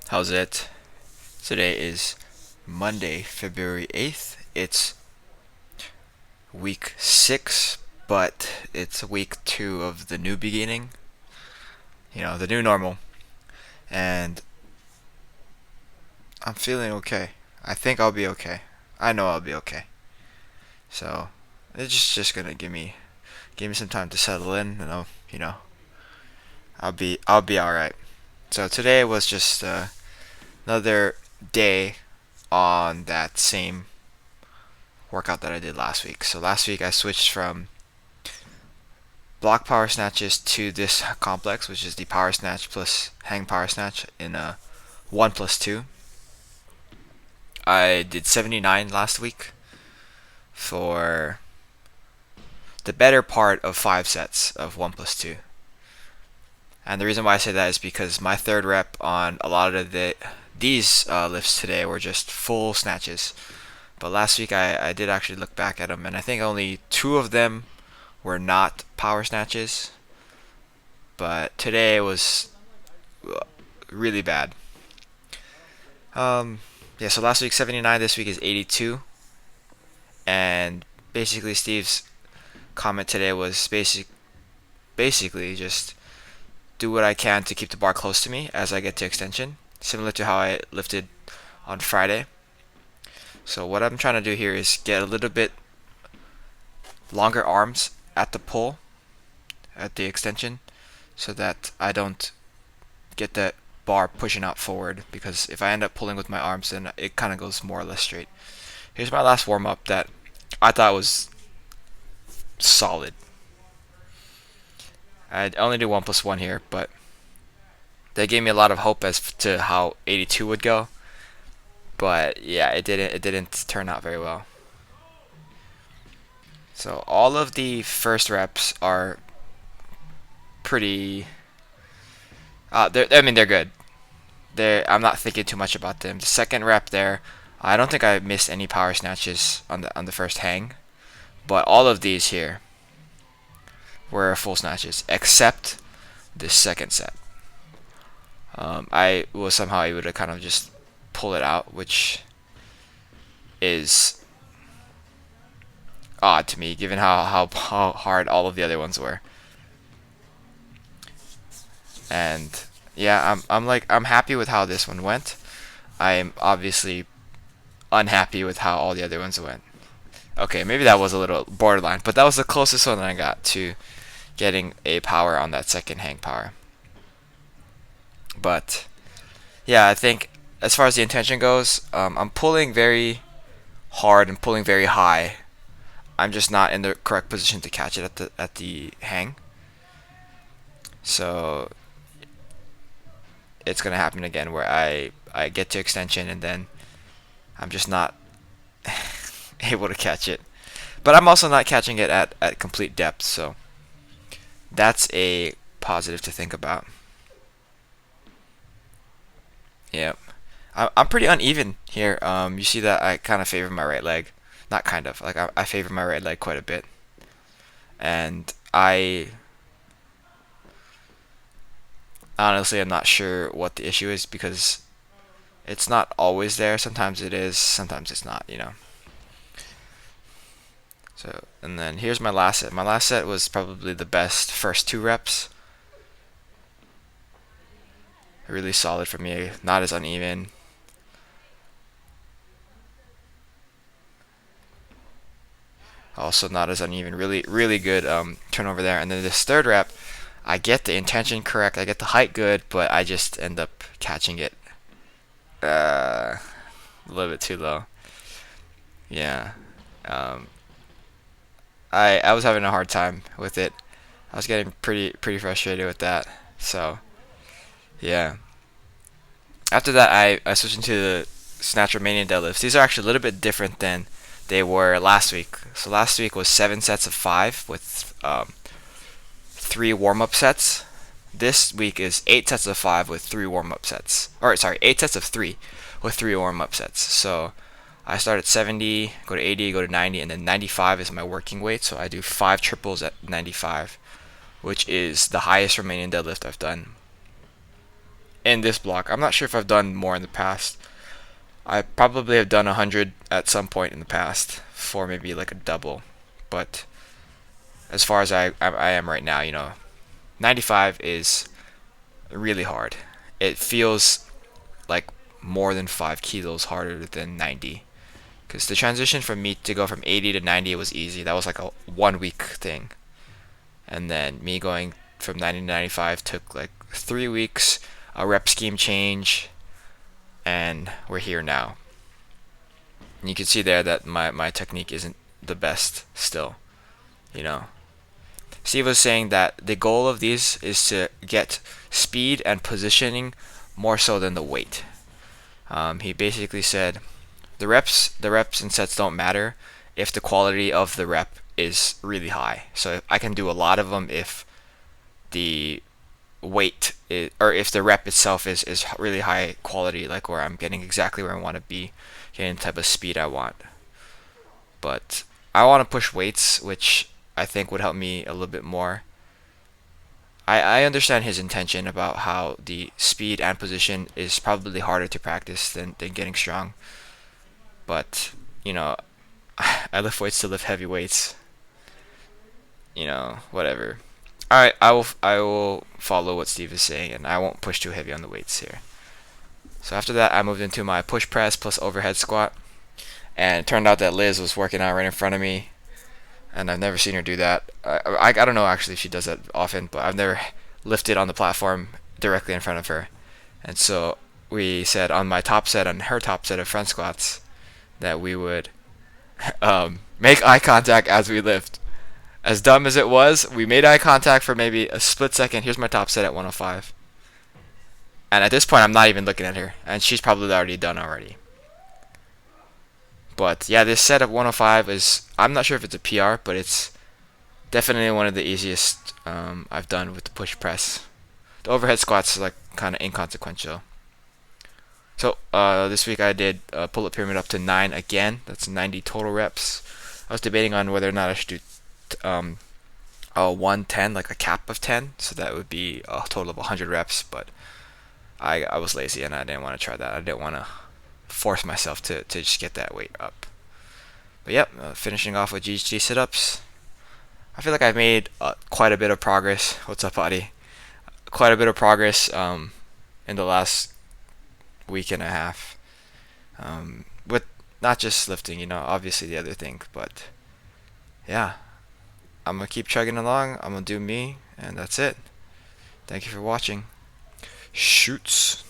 How's it? Today is Monday, February 8th. It's week 6, but it's week 2 of the new beginning. The new normal. And I'm feeling okay. I think I'll be okay. I know I'll be okay. So, it's just gonna give me some time to settle in, and I'll be all right. So today was just another day on that same workout that I did last week. So last week I switched from block power snatches to this complex, which is the power snatch plus hang power snatch in a 1 plus 2. I did 79 last week for the better part of 5 sets of 1 plus 2. And the reason why I say that is because my third rep on a lot of these lifts today were just full snatches. But last week I did actually look back at them, and I think only 2 of them were not power snatches. But today was really bad. Yeah, so last week 79, this week is 82. And basically Steve's comment today was basically just do what I can to keep the bar close to me as I get to extension, similar to how I lifted on Friday. So what I'm trying to do here is get a little bit longer arms at the pull, at the extension, so that I don't get that bar pushing out forward, because if I end up pulling with my arms, then it kind of goes more or less straight. Here's my last warm up that I thought was solid. I'd only do 1 plus 1 here, but they gave me a lot of hope as to how 82 would go. But yeah, it didn't turn out very well. So all of the first reps are pretty. They're good. I'm not thinking too much about them. The second rep there, I don't think I missed any power snatches on the first hang, but all of these here were full snatches except this second set. I was somehow able to kind of just pull it out, which is odd to me given how hard all of the other ones were. And yeah, I'm happy with how this one went. I'm obviously unhappy with how all the other ones went. Okay, maybe that was a little borderline, but that was the closest one that I got to getting a power on that second hang power. But yeah, I think as far as the intention goes, I'm pulling very hard and pulling very high. I'm just not in the correct position to catch it at the hang. So it's gonna happen again where I get to extension and then I'm just not able to catch it. But I'm also not catching it at complete depth, so that's a positive to think about. Yep. I'm pretty uneven here. You see that I kind of favor my right leg. Not kind of. Like, I favor my right leg quite a bit. And I honestly am not sure what the issue is, because it's not always there. Sometimes it is, sometimes it's not. So, and then here's my last set. My last set was probably the best first 2 reps. Really solid for me, not as uneven. Also not as uneven. Really, really good turnover there. And then this third rep, I get the intention correct, I get the height good, but I just end up catching it a little bit too low. Yeah. Um, I was having a hard time with it. I was getting pretty frustrated with that. So yeah. After that, I switched into the Snatch Romanian deadlifts. These are actually a little bit different than they were last week. So last week was 7 sets of 5 with 3 warm-up sets. This week is 8 sets of 5 with 3 warm-up sets. Or sorry, 8 sets of 3 with 3 warm-up sets. So I start at 70, go to 80, go to 90, and then 95 is my working weight. So I do 5 triples at 95, which is the highest Romanian deadlift I've done. in this block. I'm not sure if I've done more in the past. I probably have done 100 at some point in the past for maybe like a double, but as far as I am right now, 95 is really hard. It feels like more than 5 kilos harder than 90. Because the transition from me to go from 80 to 90 was easy. That was like a 1 week thing. And then me going from 90 to 95 took like 3 weeks, a rep scheme change, and we're here now. And you can see there that my technique isn't the best still. You know, Steve was saying that the goal of these is to get speed and positioning more so than the weight. He basically said the reps and sets don't matter if the quality of the rep is really high. So I can do a lot of them if the weight is, or if the rep itself is really high quality, like where I'm getting exactly where I want to be, getting the type of speed I want. But I want to push weights, which I think would help me a little bit more. I understand his intention about how the speed and position is probably harder to practice than getting strong. But, I lift weights to lift heavy weights. Whatever. Alright, I will follow what Steve is saying, and I won't push too heavy on the weights here. So after that, I moved into my push press plus overhead squat. And it turned out that Liz was working out right in front of me, and I've never seen her do that. I don't know actually if she does that often, but I've never lifted on the platform directly in front of her. And so we said on my top set and her top set of front squats that we would make eye contact as we lift. As dumb as it was, we made eye contact for maybe a split second. Here's my top set at 105. And at this point, I'm not even looking at her, and she's probably already done already. But yeah, this set of 105 is, I'm not sure if it's a PR, but it's definitely one of the easiest I've done with the push press. The overhead squats are like kind of inconsequential. So this week I did pull-up pyramid up to 9 again. That's 90 total reps. I was debating on whether or not I should do a 110, like a cap of 10, so that would be a total of 100 reps, but I was lazy and I didn't want to try that. I didn't want to force myself to just get that weight up. But yep, finishing off with GHD sit-ups. I feel like I've made quite a bit of progress. What's up, buddy? Quite a bit of progress in the last week and a half. With not just lifting, obviously the other thing, but yeah. I'm going to keep chugging along. I'm going to do me, and that's it. Thank you for watching. Shoots.